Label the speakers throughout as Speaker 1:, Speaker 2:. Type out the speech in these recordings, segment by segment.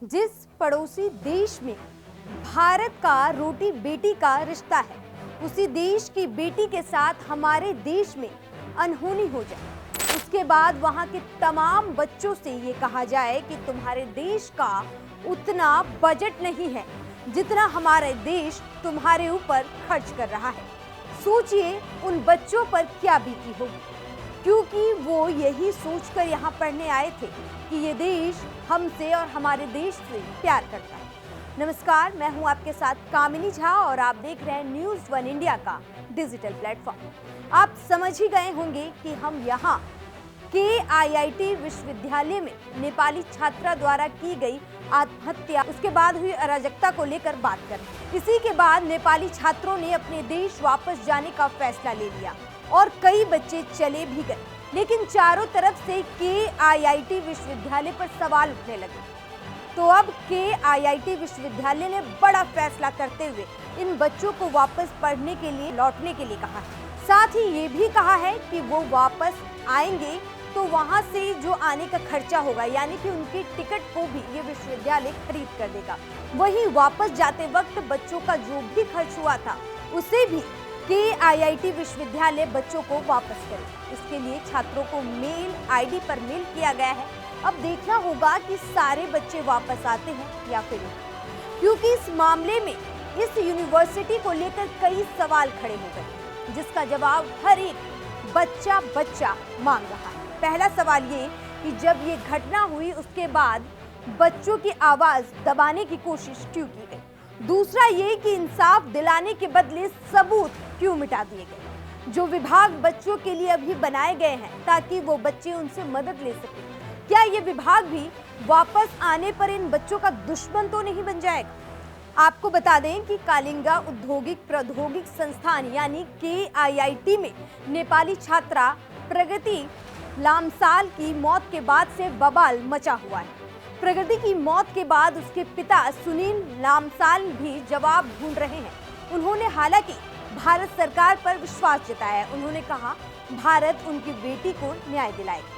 Speaker 1: जिस पड़ोसी देश में भारत का रोटी बेटी का रिश्ता है, उसी देश की बेटी के साथ हमारे देश में अनहोनी हो जाए, उसके बाद वहां के तमाम बच्चों से ये कहा जाए कि तुम्हारे देश का उतना बजट नहीं है जितना हमारा देश तुम्हारे ऊपर खर्च कर रहा है। सोचिए उन बच्चों पर क्या बीती होगी, क्योंकि वो यही सोचकर यहाँ पढ़ने आए थे कि ये देश हमसे और हमारे देश से प्यार करता है। नमस्कार, मैं हूँ आपके साथ कामिनी झा और आप देख रहे हैं न्यूज़ वन इंडिया का डिजिटल प्लेटफॉर्म। आप समझ ही गए होंगे कि हम यहाँ KIIT विश्वविद्यालय में नेपाली छात्रा द्वारा की गई आत्महत्या, उसके बाद हुई अराजकता को लेकर बात करें। इसी के बाद नेपाली छात्रों ने अपने देश वापस जाने का फैसला ले लिया और कई बच्चे चले भी गए, लेकिन चारों तरफ से KIIT विश्वविद्यालय पर सवाल उठने लगे। तो अब KIIT विश्वविद्यालय ने बड़ा फैसला करते हुए इन बच्चों को वापस पढ़ने के लिए लौटने के लिए कहा है। साथ ही ये भी कहा है कि वो वापस आएंगे तो वहां से जो आने का खर्चा होगा, यानी कि उनकी टिकट को भी ये विश्वविद्यालय खरीद कर देगा। वहीं वापस जाते वक्त बच्चों का जो भी खर्च हुआ था उसे भी KIIT विश्वविद्यालय बच्चों को वापस करे। इसके लिए छात्रों को मेल ID पर मेल किया गया है। अब देखना होगा कि सारे बच्चे वापस आते हैं या फिर नहीं, क्योंकि इस मामले में इस यूनिवर्सिटी को लेकर कई सवाल खड़े हो गए, जिसका जवाब हर एक बच्चा मांग रहा है। पहला सवाल ये कि जब ये घटना हुई उसके बाद बच्चों की आवाज दबाने की कोशिश क्यों की गई। दूसरा ये कि इंसाफ दिलाने के बदले सबूत क्यों मिटा दिए गए। जो विभाग बच्चों के लिए अभी बनाए गए हैं ताकि वो बच्चे उनसे मदद ले सकें, क्या ये विभाग भी वापस आने पर इन बच्चों का दुश्मन तो नहीं बन जाएगा। आपको बता दें कि कालिंगा औद्योगिक प्रौद्योगिक संस्थान यानी KIIT में नेपाली छात्रा प्रगति लामसाल की मौत के बाद से बवाल मचा हुआ है। प्रगति की मौत के बाद उसके पिता सुनील लामसाल भी जवाब ढूंढ रहे हैं। उन्होंने हालांकि भारत सरकार पर विश्वास जताया। उन्होंने कहा भारत उनकी बेटी को न्याय दिलाएगा।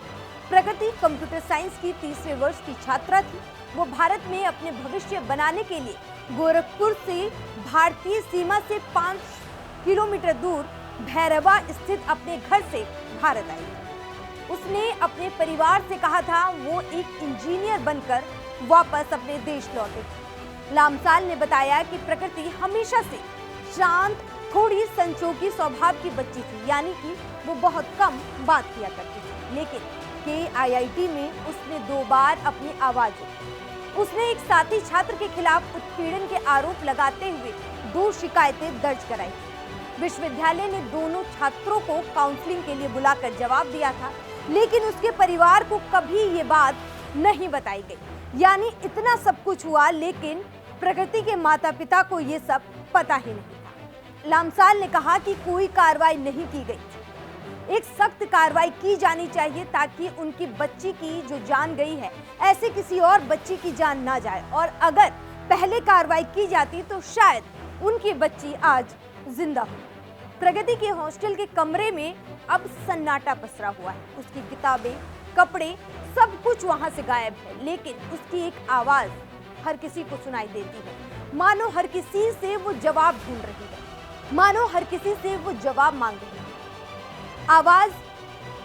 Speaker 1: प्रगति कंप्यूटर साइंस की तीसरे वर्ष की छात्रा थी। वो भारत में अपने भविष्य बनाने के लिए गोरखपुर से भारतीय सीमा से 5 किलोमीटर दूर भैरवा स्थित अपने घर से भारत आई। उसने अपने परिवार से कहा था वो एक इंजीनियर बनकर वापस अपने देश लौटे। लामसाल ने बताया कि प्रकृति हमेशा से शांत, थोड़ी संचोकी स्वभाव की बच्ची थी, यानी कि वो बहुत कम बात किया करती थी। लेकिन KIIT में उसने 2 बार अपनी आवाज उठाई। उसने एक साथी छात्र के खिलाफ उत्पीड़न के आरोप लगाते हुए 2 शिकायतें दर्ज कराई। विश्वविद्यालय ने दोनों छात्रों को काउंसलिंग के लिए बुलाकर जवाब दिया था, लेकिन उसके परिवार को कभी ये बात नहीं बताई गई। यानी इतना सब कुछ हुआ, लेकिन प्रगति के माता पिता को ये सब पता ही नहीं था। लामसाल ने कहा कि कोई कार्रवाई नहीं की गई। एक सख्त कार्रवाई की जानी चाहिए ताकि उनकी बच्ची की जो जान गई है, ऐसे किसी और बच्ची की जान ना जाए, और अगर पहले कार्रवाई की जाती तो शायद उनकी बच्ची आज जिंदा हो। प्रगति के हॉस्टल के कमरे में अब सन्नाटा पसरा हुआ है। उसकी किताबें, कपड़े, सब कुछ वहां से गायब है, लेकिन उसकी एक आवाज हर किसी को सुनाई देती है, मानो हर किसी से वो जवाब ढूंढ रही है, मानो हर किसी से वो जवाब मांग रही है। आवाज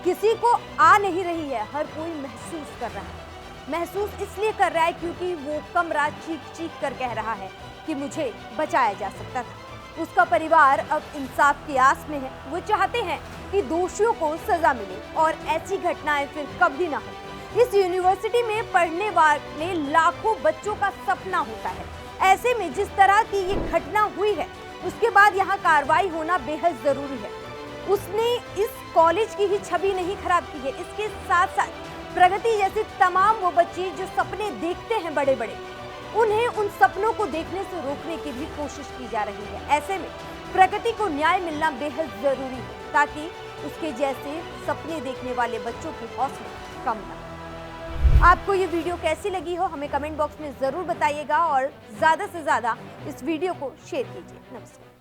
Speaker 1: किसी को आ नहीं रही है, हर कोई महसूस कर रहा है। महसूस इसलिए कर रहा है क्योंकि वो कमरा चीख कर कह रहा है कि मुझे बचाया जा सकता था। उसका परिवार अब इंसाफ की आस में है। वो चाहते हैं कि दोषियों को सजा मिले और ऐसी घटनाएं फिर कभी ना हो। इस यूनिवर्सिटी में पढ़ने वाले लाखों बच्चों का सपना होता है। ऐसे में जिस तरह की ये घटना हुई है, उसके बाद यहाँ कार्रवाई होना बेहद जरूरी है। उसने इस कॉलेज की ही छवि नहीं खराब की है, इसके साथ साथ प्रगति जैसे तमाम वो बच्चे जो सपने देखते हैं बड़े बड़े, उन्हें उन सपनों को देखने से रोकने की भी कोशिश की जा रही है। ऐसे में प्रगति को न्याय मिलना बेहद जरूरी है ताकि उसके जैसे सपने देखने वाले बच्चों की हौसला कम ना हो। आपको ये वीडियो कैसी लगी हो हमें कमेंट बॉक्स में जरूर बताइएगा और ज्यादा से ज्यादा इस वीडियो को शेयर कीजिए। नमस्कार।